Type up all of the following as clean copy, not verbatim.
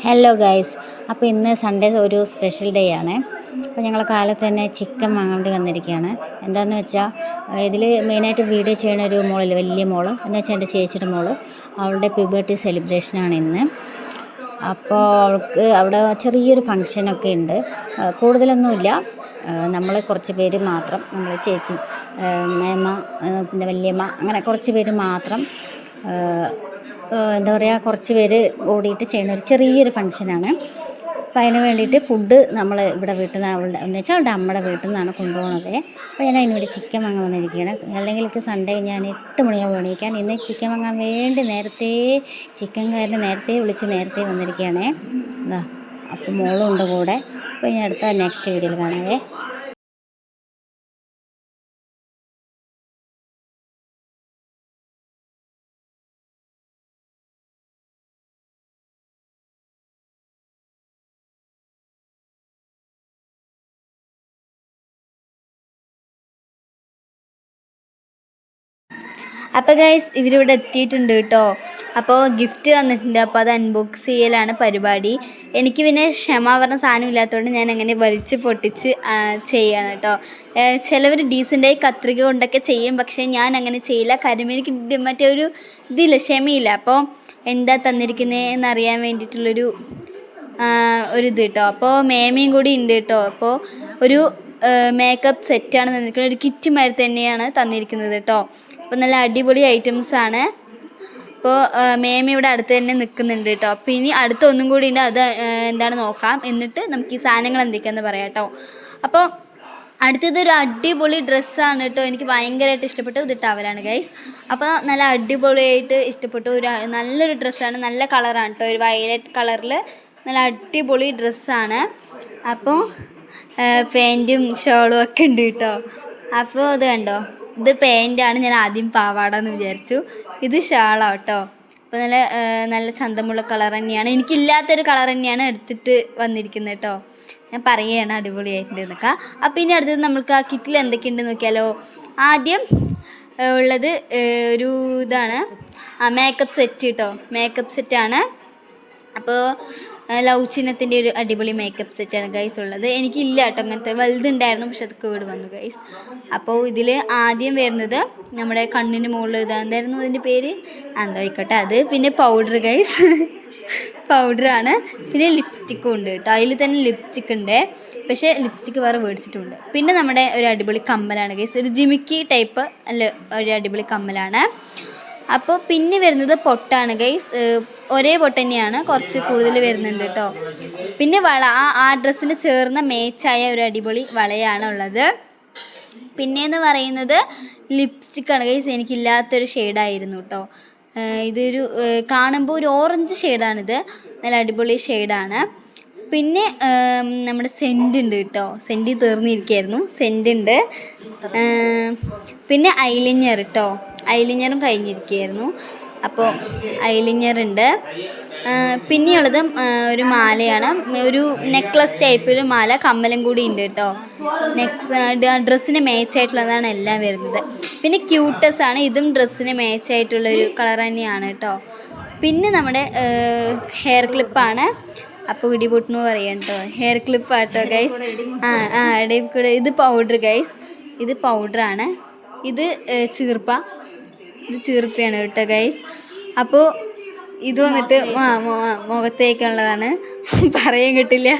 Hello guys, അപ്പോൾ ഇന്ന് Sunday ഒരു സ്പെഷ്യൽ ഡേ ആണ്. അപ്പോൾ ഞങ്ങൾ കാലത്ത് തന്നെ ചിക്കൻ വാങ്ങാൻ വേണ്ടി വന്നിരിക്കുകയാണ്. എന്താണെന്ന് വെച്ചാൽ ഇതിൽ മെയിനായിട്ട് വീഡിയോ ചെയ്യുന്ന ഒരു മോളിൽ വലിയ മോള് എന്ന് വെച്ചാൽ എൻ്റെ ചേച്ചിയുടെ മോള്, അവളുടെ പ്യൂബർട്ടി സെലിബ്രേഷനാണ് ഇന്ന്. അപ്പോൾ അവൾക്ക് അവിടെ ചെറിയൊരു ഫങ്ഷനൊക്കെ ഉണ്ട്. കൂടുതലൊന്നുമില്ല, നമ്മൾ കുറച്ച് പേര് മാത്രം, നമ്മൾ ചേച്ചി, മേമ്മ, പിന്നെ വല്യമ്മ, അങ്ങനെ കുറച്ച് പേര് മാത്രം, എന്താ പറയുക, കുറച്ച് പേര് ഓടിയിട്ട് ചെയ്യുന്ന ഒരു ചെറിയൊരു ഫങ്ഷനാണ്. അപ്പോൾ അതിന് വേണ്ടിയിട്ട് ഫുഡ് നമ്മൾ ഇവിടെ വീട്ടിൽ നിന്ന് അവളുടെ എന്ന് വെച്ചാൽ അവളുടെ അമ്മയുടെ വീട്ടിൽ നിന്നാണ് കൊണ്ടുപോകുന്നത്. അപ്പോൾ ഞാൻ അതിന് വേണ്ടി ചിക്കൻ വാങ്ങാൻ വന്നിരിക്കുകയാണ്. അല്ലെങ്കിൽ എനിക്ക് സൺഡേ ഞാൻ 8 മണിയാവും എണീക്കാൻ. ഇന്ന് ചിക്കൻ വാങ്ങാൻ വേണ്ടി നേരത്തെ ചിക്കൻകാരനെ നേരത്തെ വിളിച്ച് നേരത്തെ വന്നിരിക്കുകയാണേ. അതാ, അപ്പോൾ മോളും ഉണ്ട് കൂടെ. അപ്പോൾ ഞാൻ അടുത്ത നെക്സ്റ്റ് വീഡിയോയിൽ കാണാവേ. അപ്പോൾ ഗൈസ്, ഇവരിവിടെ എത്തിയിട്ടുണ്ട് കേട്ടോ. അപ്പോൾ ഗിഫ്റ്റ് തന്നിട്ടുണ്ട്. അപ്പോൾ അത് അൺബോക്സ് ചെയ്യലാണ് പരിപാടി. എനിക്ക് പിന്നെ ക്ഷമ പറഞ്ഞ സാധനം ഇല്ലാത്തതുകൊണ്ട് ഞാൻ അങ്ങനെ വലിച്ച് പൊട്ടിച്ച് ചെയ്യാണ് കേട്ടോ. ചിലവർ ഡീസൻ്റായി കത്രിക കൊണ്ടൊക്കെ ചെയ്യും, പക്ഷേ ഞാൻ അങ്ങനെ ചെയ്യില്ല. കാര്യം എനിക്ക് മറ്റേ ഒരു ഇതില്ല, ക്ഷമയില്ല. അപ്പോൾ എന്താ തന്നിരിക്കുന്നതെന്ന് അറിയാൻ വേണ്ടിയിട്ടുള്ളൊരു ഇത് കേട്ടോ. അപ്പോൾ മേമയും കൂടി ഉണ്ട് കേട്ടോ. അപ്പോൾ ഒരു മേക്കപ്പ് സെറ്റാണ് തന്നിരിക്കുന്നത്. ഒരു കിറ്റ് മാതിരി തന്നെയാണ് തന്നിരിക്കുന്നത് കേട്ടോ. അപ്പോൾ നല്ല അടിപൊളി ഐറ്റംസാണ്. അപ്പോൾ മേമ ഇവിടെ അടുത്ത് തന്നെ നിൽക്കുന്നുണ്ട് കേട്ടോ. അപ്പോൾ ഇനി അടുത്ത ഒന്നും കൂടി ഉണ്ട്, അത് എന്താണ് നോക്കാം. എന്നിട്ട് നമുക്ക് ഈ സാധനങ്ങൾ എന്തൊക്കെയാണെന്ന് പറയാം കേട്ടോ. അപ്പോൾ അടുത്തതൊരു അടിപൊളി ഡ്രസ്സാണ് കേട്ടോ. എനിക്ക് ഭയങ്കരമായിട്ട് ഇഷ്ടപ്പെട്ടു. ഇത് ടവലാണ് ഗൈസ്. അപ്പോൾ നല്ല അടിപൊളിയായിട്ട് ഇഷ്ടപ്പെട്ടു. നല്ലൊരു ഡ്രസ്സാണ്, നല്ല കളറാണ് കേട്ടോ. ഒരു വയലറ്റ് കളറിൽ നല്ല അടിപൊളി ഡ്രസ്സാണ്. അപ്പോൾ പാൻറ്റും ഷോളും ഒക്കെ ഉണ്ട് കേട്ടോ. അപ്പോൾ ഇത് കണ്ടോ, ഇത് പാൻറ്റാണ്. ഞാൻ ആദ്യം പാവാട എന്ന് വിചാരിച്ചു. ഇത് ഷാളാണ് കേട്ടോ. അപ്പോൾ നല്ല ചന്തമുള്ള കളർ തന്നെയാണ്. എനിക്കില്ലാത്തൊരു കളർ തന്നെയാണ് എടുത്തിട്ട് വന്നിരിക്കുന്നത് കേട്ടോ. ഞാൻ പറയുകയാണ് അടിപൊളിയായിട്ടുണ്ട് എന്നൊക്കെ. അപ്പോൾ ഇനി അടുത്തത് നമുക്ക് ആ കിറ്റിൽ എന്തൊക്കെയുണ്ടെന്ന് നോക്കിയാലോ. ആദ്യം ഉള്ളത് ഒരു ഇതാണ്, മേക്കപ്പ് സെറ്റ് കേട്ടോ. മേക്കപ്പ് സെറ്റാണ്. അപ്പോൾ ലവ് ചിഹ്നത്തിൻ്റെ ഒരു അടിപൊളി മേക്കപ്പ് സെറ്റാണ് ഗൈസ് ഉള്ളത്. എനിക്കില്ല കേട്ടോ, അങ്ങനത്തെ വലുതുണ്ടായിരുന്നു, പക്ഷെ അത് കേട് വന്നു ഗൈസ്. അപ്പോൾ ഇതിൽ ആദ്യം വരുന്നത് നമ്മുടെ കണ്ണിന് മുകളിൽ എന്തായിരുന്നു അതിൻ്റെ പേര്, എന്താ ആയിക്കോട്ടെ അത്. പിന്നെ പൗഡർ ഗൈസ്, പൗഡറാണ്. പിന്നെ ലിപ്സ്റ്റിക്കും ഉണ്ട് കേട്ടോ. അതിൽ തന്നെ ലിപ്സ്റ്റിക് ഉണ്ട്, പക്ഷേ ലിപ്സ്റ്റിക്ക് വേറെ മേടിച്ചിട്ടുണ്ട്. പിന്നെ നമ്മുടെ ഒരു അടിപൊളി കമ്മലാണ് ഗൈസ്, ഒരു ജിമിക്കി ടൈപ്പ് അല്ല, ഒരു അടിപൊളി കമ്മലാണ്. അപ്പോൾ പിന്നെ വരുന്നത് പൊട്ടാണ് ഗൈസ്. ഒരേ പൊട്ട് തന്നെയാണ്, കുറച്ച് കൂടുതൽ വരുന്നുണ്ട് കേട്ടോ. പിന്നെ വള, ആ ഡ്രസ്സിന് ചേർന്ന മേച്ചായ ഒരു അടിപൊളി വളയാണ് ഉള്ളത്. പിന്നെയെന്ന് പറയുന്നത് ലിപ്സ്റ്റിക്കാണ് ഗൈസ്. എനിക്കില്ലാത്തൊരു ഷെയ്ഡായിരുന്നു കേട്ടോ. ഇതൊരു കാണുമ്പോൾ ഒരു ഓറഞ്ച് ഷെയ്ഡാണിത്, നല്ല അടിപൊളി ഷെയ്ഡാണ്. പിന്നെ നമ്മുടെ സെൻറ്റ് ഉണ്ട് കേട്ടോ. സെൻറ്റ് തീർന്നിരിക്കുകയായിരുന്നു, സെൻറ്റ് ഉണ്ട്. പിന്നെ ഐലിനർ കേട്ടോ, ഐലിനറും കഴിഞ്ഞിരിക്കുകയായിരുന്നു. അപ്പോൾ ഐലിനറുണ്ട്. പിന്നെയുള്ളത് ഒരു മാലയാണ്, ഒരു നെക്ലസ് ടൈപ്പിൽ മാല, കമ്മലും കൂടി ഉണ്ട് കേട്ടോ. ഡ്രസ്സിന് മാച്ചായിട്ടുള്ളതാണ് എല്ലാം വരുന്നത്. പിന്നെ ക്യൂട്ടസ് ആണ്, ഇതും ഡ്രസ്സിന് മാച്ചായിട്ടുള്ളൊരു കളർ തന്നെയാണ് കേട്ടോ. പിന്നെ നമ്മുടെ ഹെയർ ക്ലിപ്പാണ്. അപ്പോൾ ഇടിപൊട്ടെന്ന് പറയാം കേട്ടോ, ഹെയർ ക്ലിപ്പാട്ടോ ഗൈസ്. ഇടയിൽ കൂടെ ഇത് പൗഡർ ഗൈസ്, ഇത് പൗഡറാണ്. ഇത് ഇത് ചീർപ്പയാണ് കേട്ടോ ഗൈസ്. അപ്പോൾ ഇത് വന്നിട്ട് മുഖത്തേക്കുള്ളതാണ്, പറയാൻ കിട്ടില്ല.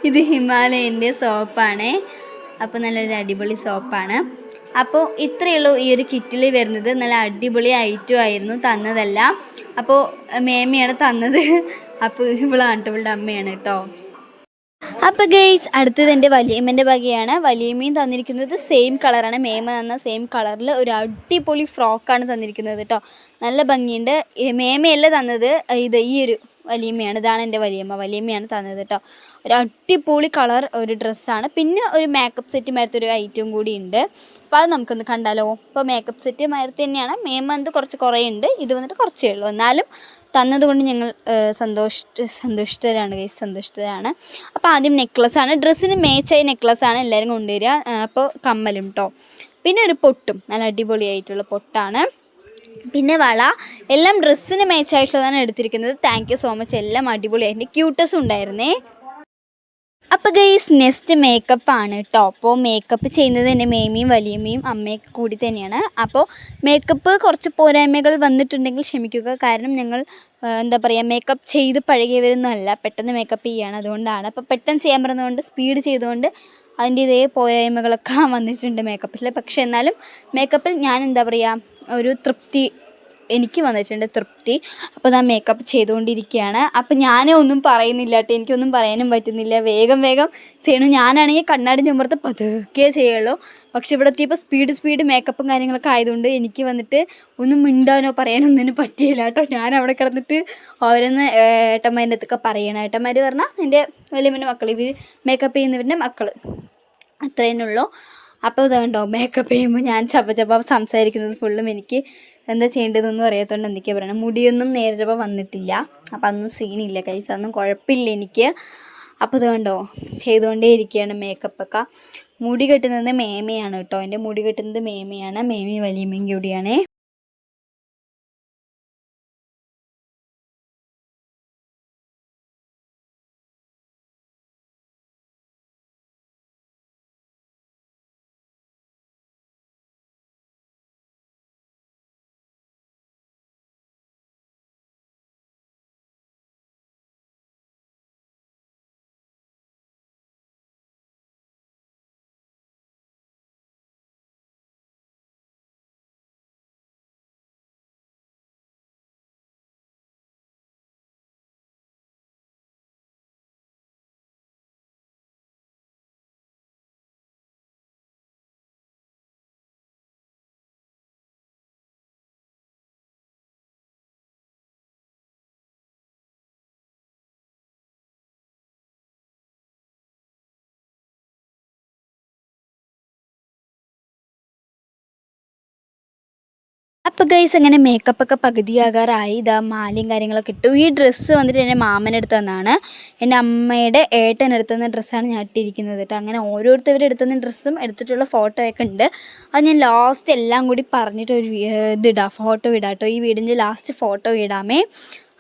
ഇത് ഹിമാലയൻ്റെ സോപ്പാണ്. അപ്പോൾ നല്ലൊരു അടിപൊളി സോപ്പാണ്. അപ്പോൾ ഇത്രയേ ഉള്ളൂ ഈ ഒരു കിറ്റിൽ വരുന്നത്. നല്ല അടിപൊളി ഐറ്റം ആയിരുന്നു, തന്നതെല്ലാം. അപ്പോൾ മേമയാണ് തന്നത്. അപ്പോൾ ഇവളാണ് ഇവളുടെ അമ്മയാണ് കേട്ടോ. അപ്പോൾ ഗൈസ്, അടുത്തത് എൻ്റെ വലിയമ്മൻ്റെ വകയാണ്. വലിയമ്മയും തന്നിരിക്കുന്നത് സെയിം കളറാണ്, മേമ തന്ന സെയിം കളറിൽ ഒരു അടിപൊളി ഫ്രോക്കാണ് തന്നിരിക്കുന്നത് കേട്ടോ. നല്ല ഭംഗിയുണ്ട്. മേമയല്ല തന്നത്, ഈ ഒരു വലിയമ്മയാണ്. ഇതാണ് എൻ്റെ വലിയമ്മയാണ് തന്നത് കേട്ടോ. ഒരു അടിപൊളി കളർ ഒരു ഡ്രസ്സാണ്. പിന്നെ ഒരു മേക്കപ്പ് സെറ്റ് മാരത്തൊരു ഐറ്റം കൂടി ഉണ്ട്. അപ്പോൾ അത് നമുക്കൊന്ന് കണ്ടാലോ. അപ്പോൾ മേക്കപ്പ് സെറ്റ് മാരത്ത് തന്നെയാണ്. മേമ കുറേ ഉണ്ട്, ഇത് വന്നിട്ട് കുറച്ചേ ഉള്ളൂ. എന്നാലും തന്നതുകൊണ്ട് ഞങ്ങൾ സന്തുഷ്ടരാണ് ഗൈസ്, സന്തുഷ്ടരാണ്. അപ്പോൾ ആദ്യം നെക്ലസ്സാണ്, ഡ്രസ്സിന് മേച്ചായ നെക്ലസ്സാണ് എല്ലാവരും കൊണ്ടുവരിക. അപ്പോൾ കമ്മലും കേട്ടോ. പിന്നെ ഒരു പൊട്ടും, നല്ല അടിപൊളിയായിട്ടുള്ള പൊട്ടാണ്. പിന്നെ വള എല്ലാം ഡ്രസ്സിന് മാച്ചായിട്ടുള്ളതാണ് എടുത്തിരിക്കുന്നത്. Thank you so much. എല്ലാം അടിപൊളിയായിട്ട് ക്യൂട്ടസും ഉണ്ടായിരുന്നേ. അപ്പോൾ ഗൈസ് നെക്സ്റ്റ് മേക്കപ്പാണ് കേട്ടോ. അപ്പോൾ മേക്കപ്പ് ചെയ്യുന്നത് എൻ്റെ മേമിയും വലിയമ്മയും അമ്മയൊക്കെ കൂടി തന്നെയാണ്. അപ്പോൾ മേക്കപ്പ് കുറച്ച് പോരായ്മകൾ വന്നിട്ടുണ്ടെങ്കിൽ ക്ഷമിക്കുക. കാരണം ഞങ്ങൾ എന്താ പറയുക, മേക്കപ്പ് ചെയ്ത് പഴകിയവരൊന്നും അല്ല, പെട്ടെന്ന് മേക്കപ്പ് ചെയ്യുകയാണ്. അതുകൊണ്ടാണ്. അപ്പോൾ പെട്ടെന്ന് ചെയ്യാൻ പറയുന്നതുകൊണ്ട് സ്പീഡ് ചെയ്തുകൊണ്ട് അതിൻ്റെ ഇതേ പോരായ്മകളൊക്കെ വന്നിട്ടുണ്ട് മേക്കപ്പിൽ. പക്ഷേ എന്നാലും മേക്കപ്പിൽ ഞാൻ എന്താ പറയുക, ഒരു തൃപ്തി എനിക്ക് വന്നിട്ടുണ്ട്, തൃപ്തി. അപ്പോൾ ഞാൻ മേക്കപ്പ് ചെയ്തുകൊണ്ടിരിക്കുകയാണ്. അപ്പോൾ ഞാൻ ഒന്നും പറയുന്നില്ല കേട്ടോ, എനിക്കൊന്നും പറയാനും പറ്റുന്നില്ല, വേഗം ചെയ്യണം. ഞാനാണെങ്കിൽ കണ്ണാടി ചുമർത്ത് പതുക്കെ ചെയ്യുള്ളൂ. പക്ഷെ ഇവിടെ എത്തിയപ്പോൾ സ്പീഡ് മേക്കപ്പും കാര്യങ്ങളൊക്കെ ആയതുകൊണ്ട് എനിക്ക് വന്നിട്ട് ഒന്നും മിണ്ടാനോ പറയാനോ ഒന്നിനും പറ്റിയില്ല കേട്ടോ. ഞാൻ അവിടെ കിടന്നിട്ട് ഓരോന്ന് ഏട്ടന്മാരുടെ അടുത്തൊക്കെ പറയണം. ഏട്ടന്മാർ പറഞ്ഞാൽ എൻ്റെ വലിയമ്മൻ്റെ മക്കൾ, ഇവർ മേക്കപ്പ് ചെയ്യുന്നവരുടെ മക്കൾ, അത്രേനുള്ളൂ. അപ്പോൾ ഇതുണ്ടോ മേക്കപ്പ് ചെയ്യുമ്പോൾ ഞാൻ ചപ്പ സംസാരിക്കുന്നത് ഫുള്ളും എനിക്ക് എന്താ ചെയ്യേണ്ടതെന്നൊന്നും അറിയാത്തതുകൊണ്ട് എന്തൊക്കെയാണ് പറയണം. മുടിയൊന്നും നേരെ വന്നിട്ടില്ല, അപ്പോൾ അതൊന്നും സീനില്ല കൈസ്, അതൊന്നും കുഴപ്പമില്ല എനിക്ക്. അപ്പോൾ ഇതുകൊണ്ടോ ചെയ്തുകൊണ്ടേ ഇരിക്കുകയാണ് മേക്കപ്പൊക്കെ. മുടി കെട്ടുന്നത് മേമയാണ് കേട്ടോ, എൻ്റെ മുടി കെട്ടുന്നത് മേമയാണ്, മേമി വലിയമ്മയും കൂടിയാണ്. അപ്പോൾ ഗൈസ് അങ്ങനെ മേക്കപ്പൊക്കെ പകുതിയാകാറായി. ഇതാ മാലയും കാര്യങ്ങളൊക്കെ ഇട്ടു. ഈ ഡ്രസ്സ് വന്നിട്ട് എൻ്റെ മാമനെടുത്ത് തന്നാണ്, എൻ്റെ അമ്മയുടെ ഏട്ടനെടുത്തുന്ന ഡ്രസ്സാണ് ഞാൻ ഇട്ടിരിക്കുന്നത് കേട്ടോ. അങ്ങനെ ഓരോരുത്തരും എടുത്തുന്ന ഡ്രസ്സും എടുത്തിട്ടുള്ള ഫോട്ടോയൊക്കെ ഉണ്ട്. അത് ഞാൻ ലാസ്റ്റ് എല്ലാം കൂടി പറഞ്ഞിട്ട് ഒരു ഇതിടാം, ഫോട്ടോ ഇടാം കേട്ടോ. ഈ വീടിൻ്റെ ലാസ്റ്റ് ഫോട്ടോ ഇടാമേ,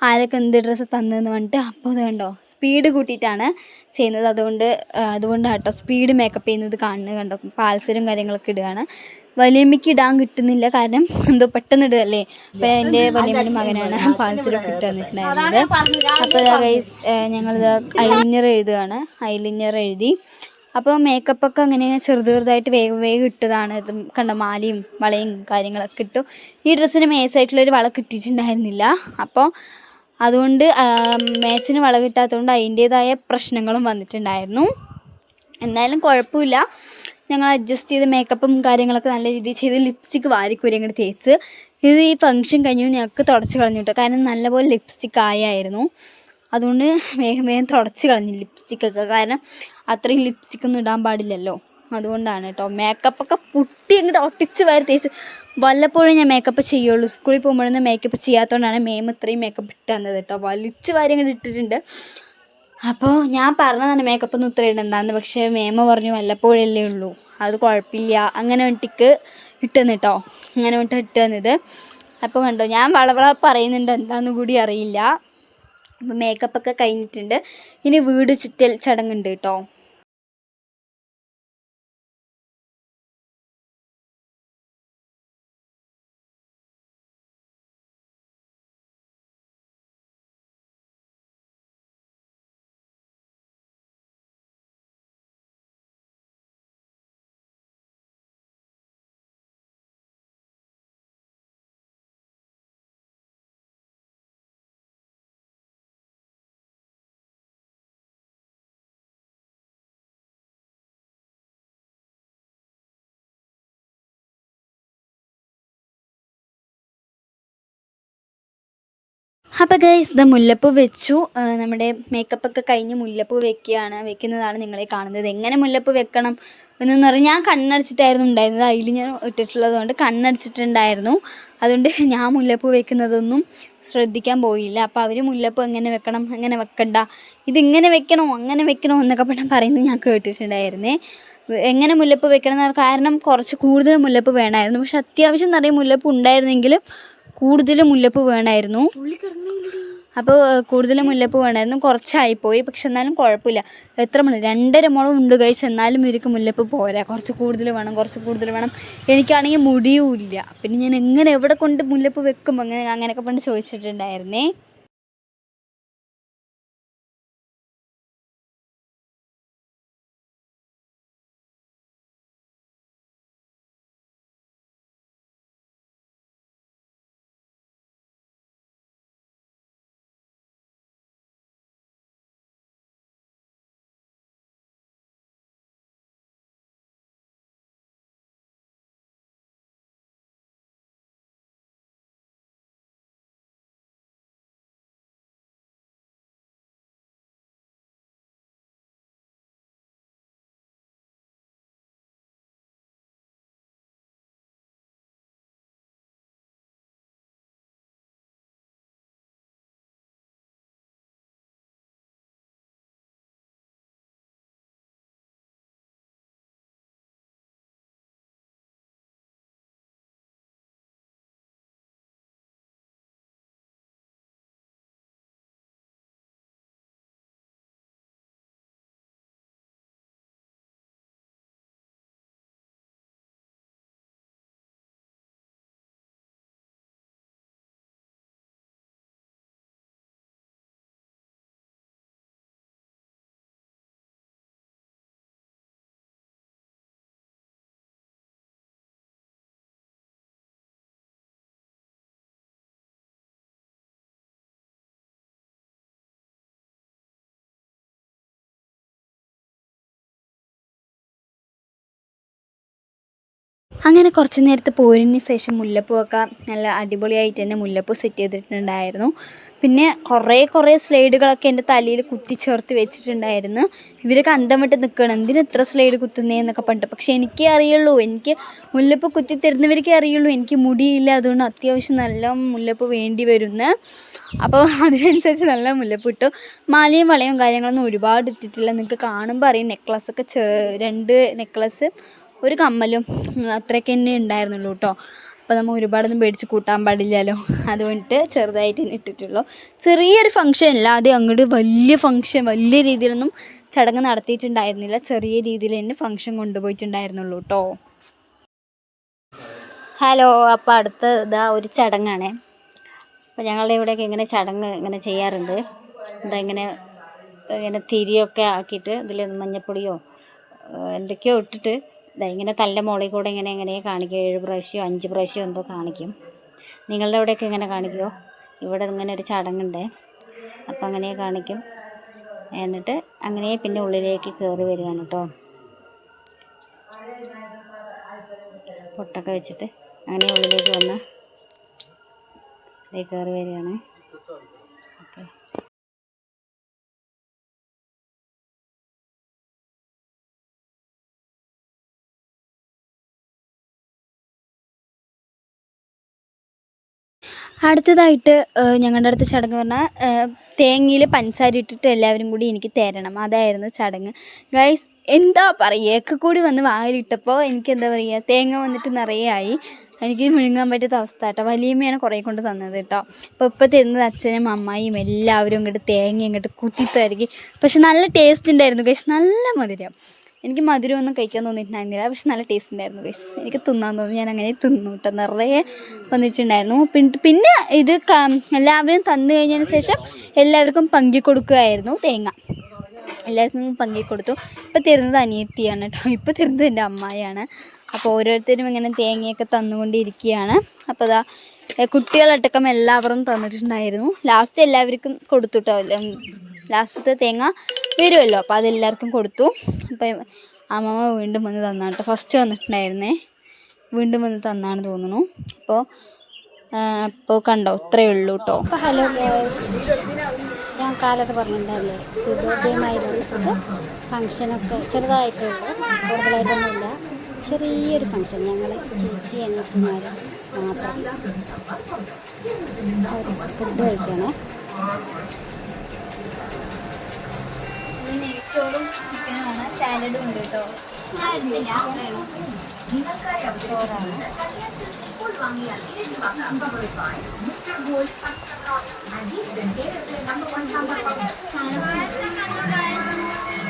ആരൊക്കെ എന്ത് ഡ്രസ്സ് തന്നെന്ന് പറഞ്ഞിട്ട്. അപ്പോൾ അത് കണ്ടോ സ്പീഡ് കൂട്ടിയിട്ടാണ് ചെയ്യുന്നത്, അതുകൊണ്ടാണ് കേട്ടോ സ്പീഡ് മേക്കപ്പ് ചെയ്യുന്നത് കാണുന്നത്. കണ്ടോ പാൽസരും കാര്യങ്ങളൊക്കെ ഇടുകയാണ്. വലിയമ്മയ്ക്ക് ഇടാൻ കിട്ടുന്നില്ല, കാരണം എന്തോ പെട്ടെന്ന് ഇടുകയല്ലേ. അപ്പോൾ എൻ്റെ വലിയമ്മൻ്റെ മകനാണ് പാൽസരൊക്കെ ഇട്ട് തന്നിട്ടുണ്ടായിരുന്നത്. അപ്പോൾ ഗൈസ് ഞങ്ങളിത് ഐലിനർ എഴുതുകയാണ്. ഐലിനർ എഴുതി. അപ്പോൾ മേക്കപ്പൊക്കെ അങ്ങനെ ചെറുതായിട്ട് വേഗം ഇട്ടതാണ്. ഇത് കണ്ട മാലയും വളയും കാര്യങ്ങളൊക്കെ ഇട്ടു. ഈ ഡ്രസ്സിന് മേസായിട്ടുള്ളൊരു വള കിട്ടിയിട്ടുണ്ടായിരുന്നില്ല. അപ്പോൾ അതുകൊണ്ട് മാച്ചിന് വള കിട്ടാത്തതുകൊണ്ട് അതിൻ്റേതായ പ്രശ്നങ്ങളും വന്നിട്ടുണ്ടായിരുന്നു. എന്നാലും കുഴപ്പമില്ല, ഞങ്ങൾ അഡ്ജസ്റ്റ് ചെയ്ത് മേക്കപ്പും കാര്യങ്ങളൊക്കെ നല്ല രീതിയിൽ ചെയ്ത് ലിപ്സ്റ്റിക്ക് വാരിക്കൂരി അങ്ങോട്ട് തേച്ച് ഇത് ഈ ഫംഗ്ഷൻ കഴിഞ്ഞു ഞങ്ങൾക്ക് തുടച്ച് കളഞ്ഞു കേട്ടോ. കാരണം നല്ലപോലെ ലിപ്സ്റ്റിക്ക് ആയായിരുന്നു, അതുകൊണ്ട് വേഗം തുടച്ച് കളഞ്ഞു ലിപ്സ്റ്റിക്കൊക്കെ. കാരണം അത്രയും ലിപ്സ്റ്റിക്കൊന്നും ഇടാൻ പാടില്ലല്ലോ, അതുകൊണ്ടാണ് കേട്ടോ. മേക്കപ്പൊക്കെ പുട്ടി അങ്ങോട്ട് ഒട്ടിച്ച് വാരി തേച്ചു. വല്ലപ്പോഴും ഞാൻ മേക്കപ്പ് ചെയ്യുള്ളൂ, സ്കൂളിൽ പോകുമ്പോഴൊന്നും മേക്കപ്പ് ചെയ്യാത്തതുകൊണ്ടാണ് മേം ഇത്രയും മേക്കപ്പ് ഇട്ട് തന്നത് കേട്ടോ. വലിച്ച് വാരി അങ്ങോട്ട് ഇട്ടിട്ടുണ്ട്. അപ്പോൾ ഞാൻ പറഞ്ഞതാണ് മേക്കപ്പൊന്നും ഇത്ര ഇടണ്ടെന്ന്, പക്ഷേ മേമ പറഞ്ഞു വല്ലപ്പോഴല്ലേ ഉള്ളൂ, അത് കുഴപ്പമില്ല, അങ്ങനെ വേണ്ടിക്ക് ഇട്ടെന്ന് കേട്ടോ. അങ്ങനെ വേണ്ടി ഇട്ട് തന്നത്. അപ്പോൾ കണ്ടോ ഞാൻ വളവള പറയുന്നുണ്ട്, എന്താണെന്ന് കൂടി അറിയില്ല. അപ്പോൾ മേക്കപ്പൊക്കെ കഴിഞ്ഞിട്ടുണ്ട്. ഇനി വീട് ചുറ്റൽ ചടങ്ങുണ്ട് കേട്ടോ. അപ്പോൾ ഗൈസ് ഇത് മുല്ലപ്പൂ വെച്ചു. നമ്മുടെ മേക്കപ്പൊക്കെ കഴിഞ്ഞ് മുല്ലപ്പൂ വെക്കുന്നതാണ് നിങ്ങളെ കാണുന്നത്. എങ്ങനെ മുല്ലപ്പൂ വെക്കണം എന്നൊന്നും പറഞ്ഞാൽ ഞാൻ കണ്ണടച്ചിട്ടായിരുന്നു ഉണ്ടായിരുന്നത്, അതിൽ ഞാൻ ഇട്ടിട്ടുള്ളത് കൊണ്ട് കണ്ണടച്ചിട്ടുണ്ടായിരുന്നു. അതുകൊണ്ട് ഞാൻ മുല്ലപ്പൂ വെക്കുന്നതൊന്നും ശ്രദ്ധിക്കാൻ പോയില്ല. അപ്പോൾ അവർ മുല്ലപ്പൂ എങ്ങനെ വെക്കണം, എങ്ങനെ വെക്കണ്ട, ഇതിങ്ങനെ വെക്കണോ അങ്ങനെ വെക്കണോ എന്നൊക്കെ പറയുന്നത് ഞാൻ കേട്ടിട്ടുണ്ടായിരുന്നേ. എങ്ങനെ മുല്ലപ്പൂ വെക്കണം എന്ന് കാരണം കുറച്ച് കൂടുതൽ മുല്ലപ്പൂ വേണമായിരുന്നു. പക്ഷെ അത്യാവശ്യം നിറയെ മുല്ലപ്പൂ ഉണ്ടായിരുന്നെങ്കിലും കൂടുതൽ മുല്ലപ്പൂ വേണമായിരുന്നു. അപ്പോൾ കൂടുതൽ മുല്ലപ്പൂ വേണമായിരുന്നു, കുറച്ചായിപ്പോയി. പക്ഷെ എന്നാലും കുഴപ്പമില്ല. എത്ര മുല്ല 2.5 മുളം ഉണ്ട് ഗൈസ്. എന്നാലും ഇവർക്ക് മുല്ലപ്പൂ പോരാ, കുറച്ച് കൂടുതൽ വേണം. എനിക്കാണെങ്കിൽ മുടിയും ഇല്ല. പിന്നെ ഞാൻ എങ്ങനെ എവിടെ കൊണ്ട് മുല്ലപ്പൂ വെക്കും അങ്ങനെയൊക്കെ പണ്ട് ചോദിച്ചിട്ടുണ്ടായിരുന്നേ. അങ്ങനെ കുറച്ച് നേരത്തെ പോരിന് ശേഷം മുല്ലപ്പൂവൊക്കെ നല്ല അടിപൊളിയായിട്ട് തന്നെ മുല്ലപ്പൂ സെറ്റ് ചെയ്തിട്ടുണ്ടായിരുന്നു. പിന്നെ കുറേ സ്ലൈഡുകളൊക്കെ എൻ്റെ തലയിൽ കുത്തിച്ചേർത്ത് വെച്ചിട്ടുണ്ടായിരുന്നു. ഇവരൊക്കെ അന്തം വിട്ട് നിൽക്കണം, എന്തിന് ഇത്ര സ്ലൈഡ് കുത്തുന്നതെന്നൊക്കെ പറഞ്ഞിട്ട്. പക്ഷേ എനിക്കേ അറിയുള്ളൂ, എനിക്ക് മുല്ലപ്പൂ കുത്തി തരുന്നവർക്കേ അറിയുള്ളൂ. എനിക്ക് മുടിയില്ല, അതുകൊണ്ട് അത്യാവശ്യം നല്ല മുല്ലപ്പൂ വേണ്ടി വരുന്നു. അപ്പോൾ അതിനനുസരിച്ച് നല്ല മുല്ലപ്പൂ ഇട്ടു. മാലയും വളയും കാര്യങ്ങളൊന്നും ഒരുപാട് ഇട്ടിട്ടില്ല. നിങ്ങൾക്ക് കാണുമ്പോൾ അറിയാം, നെക്ലസ്സൊക്കെ 2 നെക്ലസ്, ഒരു കമ്മലും, അത്രയൊക്കെ തന്നെ ഉണ്ടായിരുന്നുള്ളൂ കേട്ടോ. അപ്പോൾ നമ്മൾ ഒരുപാടൊന്നും മേടിച്ച് കൂട്ടാൻ പാടില്ലല്ലോ, അതുകൊണ്ടിട്ട് ചെറുതായിട്ട് തന്നെ ഇട്ടിട്ടുള്ളൂ. ചെറിയൊരു ഫംഗ്ഷൻ അല്ല, അത് അങ്ങോട്ട് വലിയ രീതിയിലൊന്നും ചടങ്ങ് നടത്തിയിട്ടുണ്ടായിരുന്നില്ല. ചെറിയ രീതിയിൽ തന്നെ ഫംഗ്ഷൻ കൊണ്ടുപോയിട്ടുണ്ടായിരുന്നുള്ളൂ കേട്ടോ. ഹലോ, അപ്പോൾ അടുത്ത ഒരു ചടങ്ങാണ്. അപ്പോൾ ഞങ്ങളുടെ ഇവിടെയൊക്കെ ഇങ്ങനെ ചടങ്ങ് ഇങ്ങനെ ചെയ്യാറുണ്ട്. ഇങ്ങനെ തിരിയൊക്കെ ആക്കിയിട്ട് ഇതിൽ മഞ്ഞപ്പൊടിയോ എന്തൊക്കെയോ ഇട്ടിട്ട് ഇങ്ങനെ തൻ്റെ മുകളിൽ കൂടെ ഇങ്ങനെ കാണിക്കും. 7 പ്രാവശ്യമോ 5 പ്രാവശ്യമോ എന്തോ കാണിക്കും. നിങ്ങളുടെ അവിടെയൊക്കെ ഇങ്ങനെ കാണിക്കുമോ? ഇവിടെ ഇങ്ങനെ ഒരു ചടങ്ങുണ്ട്, അപ്പോൾ അങ്ങനെ കാണിക്കും. എന്നിട്ട് അങ്ങനെ പിന്നെ ഉള്ളിലേക്ക് കയറി വരികയാണ് കേട്ടോ. പൊട്ടൊക്കെ വെച്ചിട്ട് അങ്ങനെ ഉള്ളിലേക്ക് വന്ന് കയറി വരികയാണ്. ഓക്കെ. അടുത്തതായിട്ട് ഞങ്ങളുടെ അടുത്ത ചടങ്ങ് പറഞ്ഞാൽ തേങ്ങയിൽ പഞ്ചസാര ഇട്ടിട്ട് എല്ലാവരും കൂടി എനിക്ക് തരണം, അതായിരുന്നു ചടങ്ങ് ഗൈസ്. എന്താ പറയുക, ഒക്കെ കൂടി വന്ന് വായിലിട്ടപ്പോൾ എനിക്ക് എന്താ പറയുക, തേങ്ങ വന്നിട്ട് നിറയെ ആയി. എനിക്ക് വിഴുങ്ങാൻ പറ്റാത്ത അവസ്ഥ കേട്ടോ. വലിയമ്മയാണ് കുറേ കൊണ്ട് തന്നത് കേട്ടോ. ഇപ്പോൾ തരുന്നത് അച്ഛനും അമ്മായിയും എല്ലാവരും ഇങ്ങോട്ട് തേങ്ങ ഇങ്ങോട്ട് കുത്തിത്തരികി. പക്ഷെ നല്ല ടേസ്റ്റ് ഉണ്ടായിരുന്നു ഗൈസ്, നല്ല മധുരം. എനിക്ക് മധുരമൊന്നും കഴിക്കാൻ തോന്നിയിട്ടുണ്ടായിരുന്നില്ല, പക്ഷെ നല്ല ടേസ്റ്റ് ഉണ്ടായിരുന്നു ഗൈസ്. എനിക്ക് തിന്നാൻ തോന്നി, ഞാൻ അങ്ങനെ തിന്നു കേട്ടോ. നിറയെ വന്നിട്ടുണ്ടായിരുന്നു. പിന്നെ ഇത് എല്ലാവരും തന്നു കഴിഞ്ഞതിന് ശേഷം എല്ലാവർക്കും പങ്കി കൊടുക്കുകയായിരുന്നു തേങ്ങ. എല്ലാവർക്കും പങ്കി കൊടുത്തു. ഇപ്പോൾ തരുന്നത് അനിയത്തിയാണ് കേട്ടോ, ഇപ്പോൾ തരുന്നത് എൻ്റെ അമ്മായിയാണ്. അപ്പോൾ ഓരോരുത്തരും ഇങ്ങനെ തേങ്ങയൊക്കെ തന്നുകൊണ്ടിരിക്കുകയാണ്. അപ്പോൾ കുട്ടികളടക്കം എല്ലാവരും തന്നിട്ടുണ്ടായിരുന്നു. ലാസ്റ്റ് എല്ലാവർക്കും കൊടുത്തു കേട്ടോ. ലാസ്റ്റത്തെ തേങ്ങ വരുമല്ലോ, അപ്പോൾ അതെല്ലാവർക്കും കൊടുത്തു. അപ്പോൾ അമ്മമ്മ വീണ്ടും വന്ന് തന്നാണ് കേട്ടോ. ഫസ്റ്റ് വന്നിട്ടുണ്ടായിരുന്നേ, വീണ്ടും വന്ന് തന്നാണ് തോന്നുന്നു. അപ്പോൾ കണ്ടോ, ഇത്രയേ ഉള്ളൂ കേട്ടോ. അപ്പോൾ ഹലോ ഗേൾസ്, ഞാൻ കാലത്ത് പറഞ്ഞിട്ടുണ്ടല്ലേ, ബർത്ത്ഡേയുമായി ബന്ധപ്പെട്ട് ഫങ്ഷനൊക്കെ ചെറുതായിട്ടുള്ളൂ, കൂടുതലായിട്ടൊന്നുമില്ല. ചെറിയൊരു ഫങ്ഷൻ, ഞങ്ങൾ ചേച്ചി അനിയത്തിമാർ മാത്രം ഫുഡ് കഴിക്കണേ. നെയ്ച്ചോറും ചിക്കനുമാണ്, സാലഡും ഉണ്ട് കേട്ടോ. ചോറാണ്.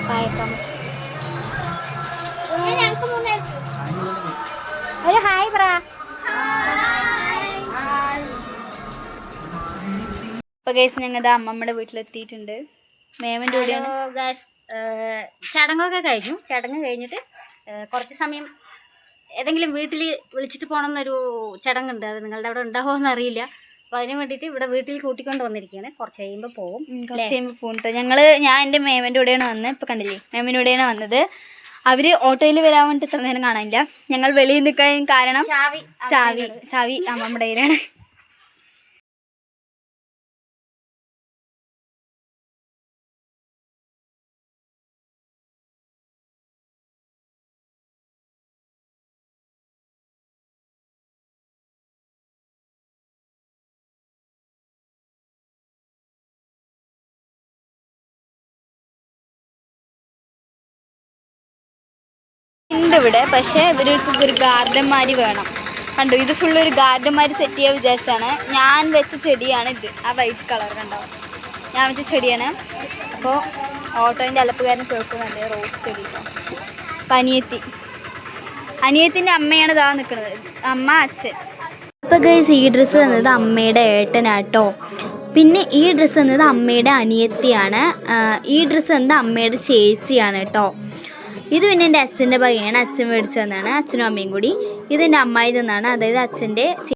പായസം. ഒരു ഹായ് പറ. അപ്പോൾ ഗൈസ് ഞങ്ങളുടെ അമ്മമ്മയുടെ വീട്ടിലെത്തിയിട്ടുണ്ട്. മേമൻ്റെ കൂടെയാണ്. ചടങ്ങൊക്കെ കഴിഞ്ഞു. ചടങ്ങ് കഴിഞ്ഞിട്ട് കുറച്ച് സമയം ഏതെങ്കിലും വീട്ടിൽ വിളിച്ചിട്ട് പോകണമെന്നൊരു ചടങ്ങുണ്ട്. അത് നിങ്ങളുടെ അവിടെ ഉണ്ടാവുമോ എന്നറിയില്ല. അപ്പോൾ അതിന് വേണ്ടിയിട്ട് ഇവിടെ വീട്ടിൽ കൂട്ടിക്കൊണ്ട് വന്നിരിക്കുകയാണ്. കുറച്ച് കഴിയുമ്പോൾ പോകും. കുറച്ച് കഴിയുമ്പോൾ പോകും കേട്ടോ. ഞാൻ എൻ്റെ മേമൻ്റെ കൂടെയാണ് വന്നത്. ഇപ്പോൾ കണ്ടില്ലേ, മേമൻ്റെ കൂടെയാണ് വന്നത്. അവർ ഓട്ടോയിൽ വരാൻ വേണ്ടിയിട്ട് ഇത്ര നേരം കാണാനില്ല. ഞങ്ങൾ വെളിയിൽ നിൽക്കാൻ കാരണം ചാവി അമ്മമ്മയുടെ കയ്യിലാണ്. ഇവിടെ പക്ഷേ ഇവർക്ക് ഗാർഡന്മാര് വേണം. കണ്ടു, ഇത് ഫുള്ള് ഒരു ഗാർഡന്മാര് സെറ്റ് ചെയ്യാൻ വിചാരിച്ചാണ്. ഞാൻ വെച്ച ചെടിയാണ് ഇത്. ആ വൈറ്റ് കളർ കണ്ടോ, ഞാൻ വെച്ച ചെടിയാണ്. അപ്പോൾ ഓട്ടോൻ്റെ അലപ്പുകാരൻ കേൾക്കുന്നുണ്ട് റോസ് ചെടി. അപ്പം അനിയത്തിൻ്റെ അമ്മയാണ് ഇതാ നിൽക്കുന്നത്. അമ്മ, അച്ഛൻ. അപ്പോൾ ഗൈസ്, ഈ ഡ്രസ്സ് തന്നത് അമ്മയുടെ ഏട്ടനാട്ടോ. പിന്നെ ഈ ഡ്രസ്സ് തന്നത് അമ്മയുടെ അനിയത്തിയാണ്. ഈ ഡ്രസ്സ് തന്നത് അമ്മയുടെ ചേച്ചിയാണ് കേട്ടോ. ഇത് പിന്നെ എൻ്റെ അച്ഛൻ്റെ വകയാണ്. അച്ഛൻ മേടിച്ചു തന്നാണ്, അച്ഛനും അമ്മയും കൂടി. ഇതെൻ്റെ അമ്മായി തന്നാണ്, അതായത് അച്ഛൻ്റെ